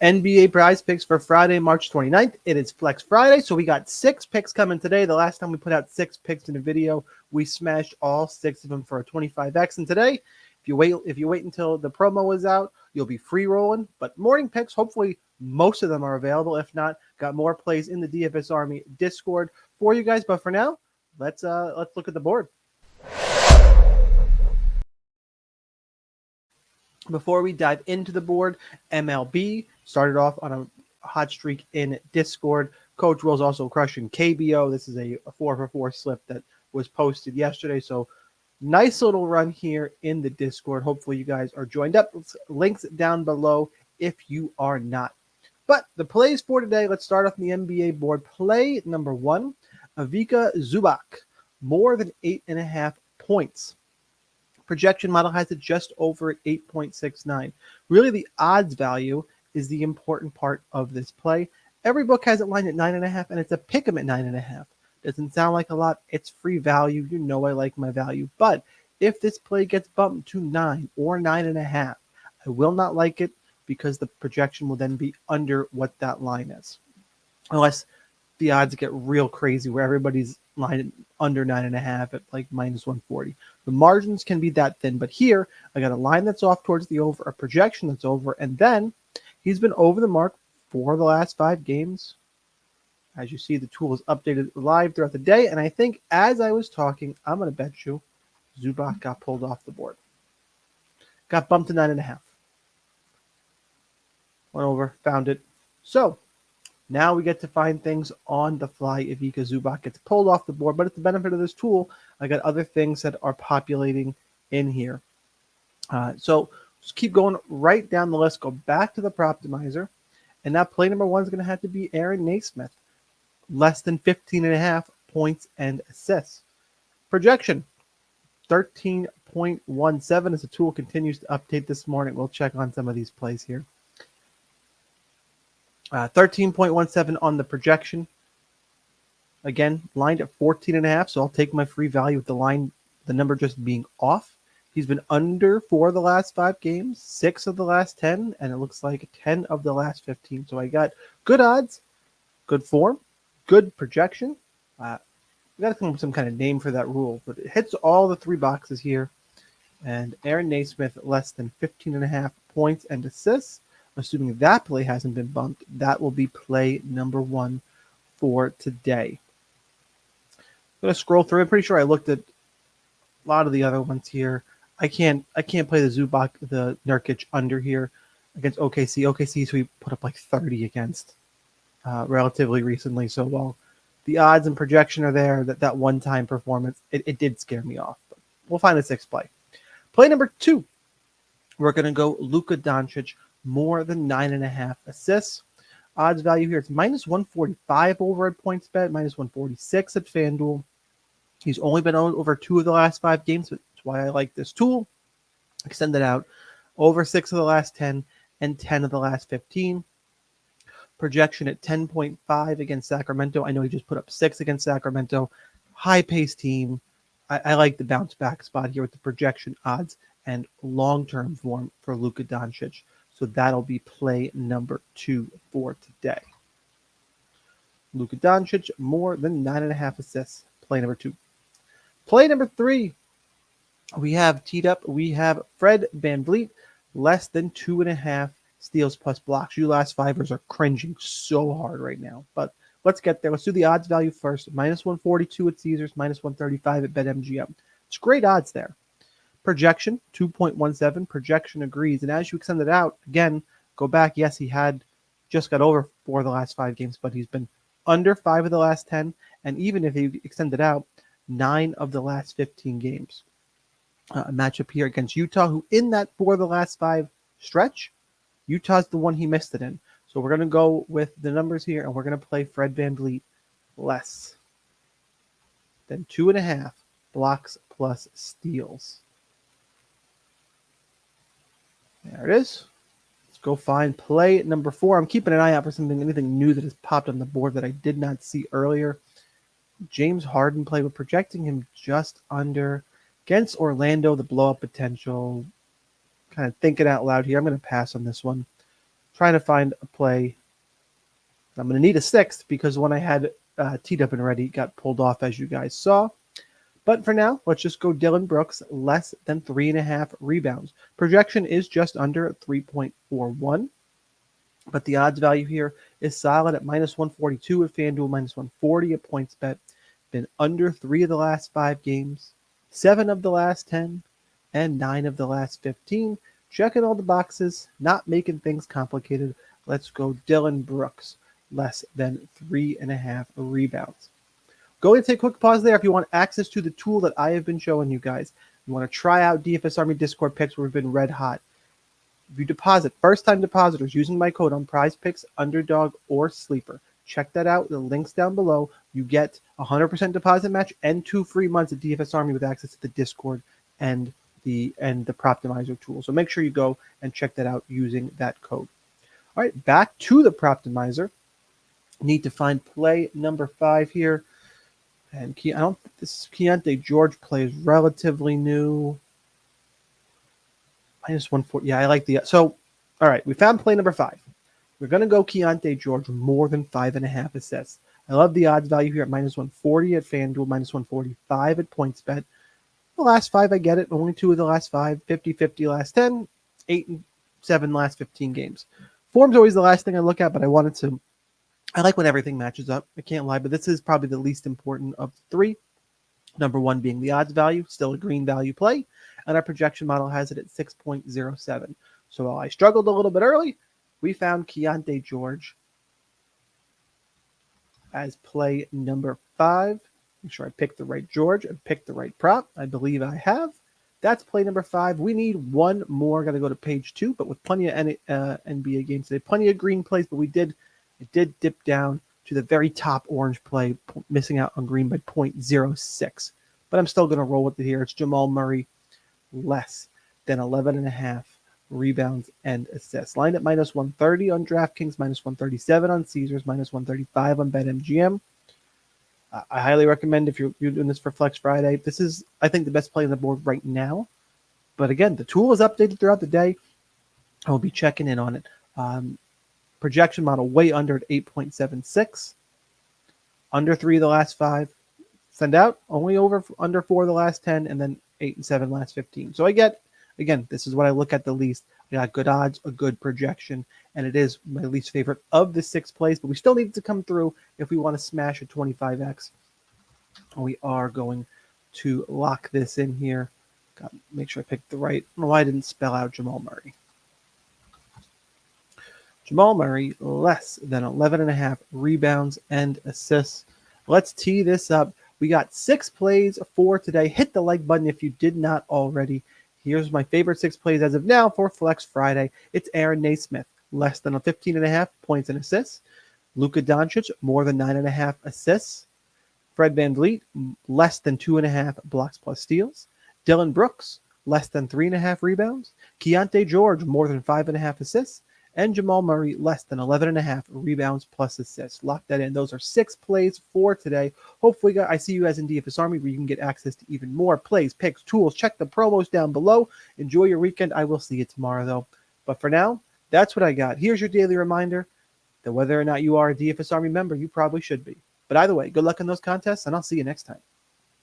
NBA prize picks for Friday, March 29th. It is Flex Friday, so we got 6 picks coming today. The last time we put out 6 picks in a video, we smashed all 6 of them for a 25x. And today, if you wait until the promo is out, you'll be free rolling. But morning picks, hopefully most of them are available. If not, got more plays in the DFS Army Discord for you guys. But for now, let's look at the board. Before we dive into the board, MLB started off on a hot streak in Discord. Coach Will's also crushing KBO. This is a 4-for-4 slip that was posted yesterday. So nice little run here in the Discord. Hopefully you guys are joined up. Links down below if you are not. But the plays for today, let's start off on the NBA board. Play number 1, Ivica Zubac, more than 8.5 points. Projection model has it just over at 8.69. Really, the odds value is the important part of this play. Every book has it lined at 9.5, and it's a pick 'em at 9.5. Doesn't sound like a lot. It's free value. You know I like my value. But if this play gets bumped to 9 or 9.5, I will not like it because the projection will then be under what that line is. Unless the odds get real crazy where everybody's line under 9.5 at like minus 140. The margins can be that thin, but here I got a line that's off towards the over, a projection that's over, and then he's been over the mark for the last 5 games. As you see, the tool is updated live throughout the day, and I think as I was talking, I'm going to bet you Zubac got pulled off the board. Got bumped to 9.5. Went over, found it. So now we get to find things on the fly. Ivica Zubac gets pulled off the board, but it's the benefit of this tool. I got other things that are populating in here. So just keep going right down the list. Go back to the Proptimizer. And now play number 1 is going to have to be Aaron Nesmith. Less than 15.5 points and assists. Projection, 13.17 as the tool continues to update this morning. We'll check on some of these plays here. 13.17 on the projection. Again, lined at 14.5, so I'll take my free value with the number just being off. He's been under 4 of the last 5 games, 6 of the last 10, and it looks like 10 of the last 15. So I got good odds, good form, good projection. We got to come up with some kind of name for that rule, but it hits all the 3 boxes here. And Aaron Nesmith, less than 15.5 points and assists. Assuming that play hasn't been bumped, that will be play number 1 for today. I'm going to scroll through. I'm pretty sure I looked at a lot of the other ones here. I can't play the Zubac, the Nurkic under here against OKC. OKC, so we put up like 30 against relatively recently. So while the odds and projection are there, that one-time performance, it did scare me off. But we'll find a 6th play. Play number 2, we're going to go Luka Doncic, more than 9.5 assists. Odds value here, it's minus 145 over at PointsBet, minus 146 at FanDuel. He's only been on over 2 of the last 5 games, but that's why I like this tool. Extend it out over 6 of the last 10 and 10 of the last 15. Projection at 10.5 against Sacramento. I know he just put up 6 against Sacramento. High-paced team. I like the bounce back spot here with the projection odds and long-term form for Luka Doncic. So that'll be play number 2 for today. Luka Doncic, more than 9.5 assists. Play number 2. Play number 3. We have teed up. We have Fred VanVleet, less than 2.5 steals plus blocks. You last fivers are cringing so hard right now. But let's get there. Let's do the odds value first. Minus 142 at Caesars, minus 135 at BetMGM. It's great odds there. Projection, 2.17. Projection agrees. And as you extend it out, again, go back. Yes, he had just got over 4 of the last 5 games, but he's been under 5 of the last 10. And even if he extended out, 9 of the last 15 games. A matchup here against Utah, who in that 4 of the last 5 stretch, Utah's the one he missed it in. So we're going to go with the numbers here, and we're going to play Fred VanVleet less than 2.5 blocks plus steals. There it is. Let's go find play number 4. I'm keeping an eye out for anything new that has popped on the board that I did not see earlier. James Harden play. We're projecting him just under against Orlando, the blow-up potential. Kind of thinking out loud here. I'm going to pass on this one. trying to find a play. I'm going to need a sixth because one I had teed up and ready got pulled off, as you guys saw. But for now, let's just go Dillon Brooks, less than 3.5 rebounds. Projection is just under 3.41. But the odds value here is solid at minus 142 at FanDuel, minus 140 at PointsBet. Been under 3 of the last 5 games, 7 of the last 10, and 9 of the last 15. Checking all the boxes, not making things complicated. Let's go Dillon Brooks, less than 3.5 rebounds. Go and take a quick pause there if you want access to the tool that I have been showing you guys. You want to try out DFS Army Discord picks where we've been red hot. If you deposit, first-time depositors, using my code on Prizepicks, Underdog, or Sleeper, check that out. The link's down below. You get 100% deposit match and 2 free months of DFS Army with access to the Discord and the Proptimizer tool. So make sure you go and check that out using that code. All right, back to the Proptimizer. Need to find play number 5 here. And this Keyonte George play is relatively new. Minus 140. Yeah, I like the. So, all right, we found play number 5. We're going to go Keyonte George more than 5.5 assists. I love the odds value here at minus 140 at FanDuel, minus 145 at PointsBet. The last 5, I get it. Only 2 of the last 5. 50-50 last 10. 8 and 7 last 15 games. Form's always the last thing I look at, but I like when everything matches up. I can't lie, but this is probably the least important of the 3. Number 1 being the odds value, still a green value play. And our projection model has it at 6.07. So while I struggled a little bit early, we found Keyonte George as play number 5. Make sure I picked the right George and picked the right prop. I believe I have. That's play number 5. We need one more. Got to go to page 2, but with plenty of NBA games today. Plenty of green plays, but it did dip down to the very top orange play, missing out on green by 0.06. But I'm still going to roll with it here. It's Jamal Murray, less than 11.5 rebounds and assists. Lined at minus 130 on DraftKings, minus 137 on Caesars, minus 135 on BetMGM. I highly recommend if you're doing this for Flex Friday. This is, I think, the best play on the board right now. But again, the tool is updated throughout the day. I'll be checking in on it. Projection model way under at 8.76. Under 3 of the last 5. Send out only under 4 of the last 10, and then 8 and 7 last 15. So I get, again, this is what I look at the least. I got good odds, a good projection, and it is my least favorite of the 6 plays, but we still need it to come through if we want to smash a 25x. We are going to lock this in here. Got to make sure I picked the right. I don't know why I didn't spell out Jamal Murray. Jamal Murray, less than 11.5 rebounds and assists. Let's tee this up. We got 6 plays for today. Hit the like button if you did not already. Here's my favorite 6 plays as of now for Flex Friday. It's Aaron Nesmith, less than 15.5 points and assists. Luka Doncic, more than 9.5 assists. Fred VanVleet, less than 2.5 blocks plus steals. Dillon Brooks, less than 3.5 rebounds. Keyonte George, more than 5.5 assists. And Jamal Murray, less than 11.5 rebounds plus assists. Lock that in. Those are 6 plays for today. Hopefully, I see you guys in DFS Army where you can get access to even more plays, picks, tools. Check the promos down below. Enjoy your weekend. I will see you tomorrow, though. But for now, that's what I got. Here's your daily reminder that whether or not you are a DFS Army member, you probably should be. But either way, good luck in those contests, and I'll see you next time.